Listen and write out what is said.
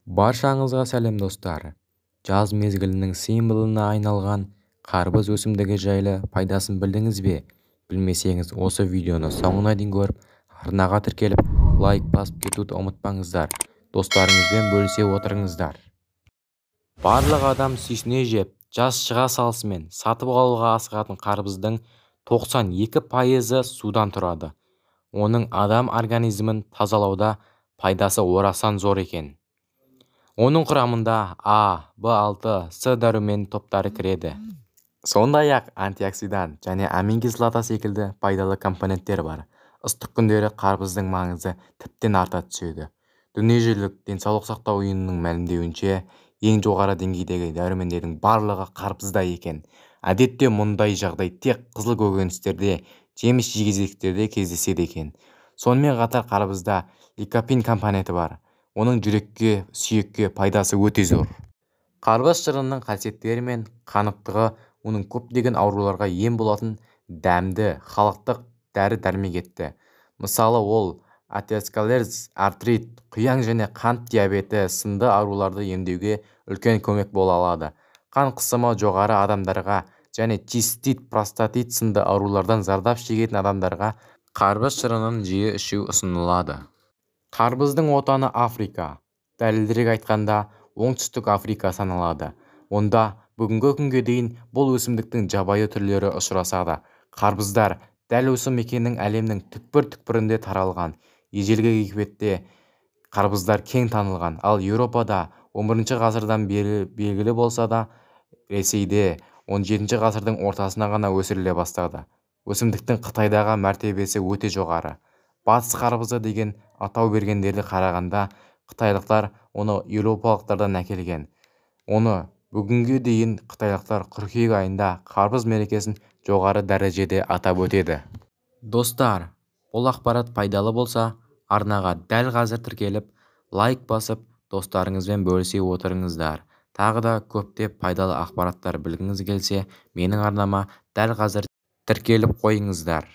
Баршаңызға сәлем достар. Жаз мезгілінің символына айналған қарбыз өсімдігі жайлы пайдасын білдіңіз бе? Білмесеңіз, осы видеоны соңына дейін көріп, арнаға тіркеліп, лайк басып кетуді ұмытпаңыздар. Достарыңызбен бөлісе отырыңыздар. Барлық адам сүйсіне жеп, жаз шыға салысымен сатып алуға асығатын қарбыздың 92% судан тұрады. Оның адам организмін тазалауда пайдасы орасан зор екен. Оның құрамында А, В6, С дәрумен топтары кіреді. Сондай-ақ антиоксидант және амин-кислота секілді пайдалы компоненттер бар. Ыстық күндері қарбыздың маңызы тіптен арта түседі. Дүниежүзілік денсаулық сақтау ұйымының мәлімдеуінше, ең жоғары деңгейдегі дәрумендердің барлығы қарбызда екен. Әдетте мұндай жағдай тек қызыл көкөністерде, жеміс-жидектерде кездеседі екен. Сонымен қатар қарбызда ликопин компоненті бар. Оның жүрекке, сүйекке пайдасы өте зор. Қарбыз шырынының қасиеттері мен қанықтығы оның көптеген ауруларға ем болатын дәмді халықтық дәрі-дәрмек етті. Мысалы, ол атеросклероз, артрит, құяң және қант диабеті сынды ауруларды емдеуге үлкен көмек бола алады. Қан қысымы жоғары адамдарға және цистит, простатит сынды аурулардан зардап шегетін адамдарға қарбыз шырынын жиі ішу ұсынылады. Қарбыздың отаны Африка, дәлірек айтқанда оңтүстік Африка саналады. Онда бүгінгі күнге дейін бұл өсімдіктің жабайы түрлері ұшырасады. Қарбыздар дәл осы мекеннің әлемнің түкпір-түкпірінде таралған. Ежелгі Египетте қарбыздар кең танылған, ал Еуропада 11 ғасырдан бері белгілі болса да, Ресейде 17 ғасырдың ортасына ғана өсіріле бастады. Өсімдіктің Қытайдағы мәртебесі өте жоғары. Батыс қарбызы деген атау бергендерді қарағанда, қытайлықтар оны еуропалықтардан әкелген. Оны бүгінге дейін қытайлықтар қыркүйек айында қарбыз мерекесін жоғары дәрежеде атап өтеді. Достар, бұл ақпарат пайдалы болса, арнаға дәл қазір тіркеліп, лайк басып, достарыңызбен бөлісе отырыңыздар. Тағы да көптеп пайдалы ақпараттар білгіңіз келсе, менің арнама дәл қазір тіркеліп қойыңыздар.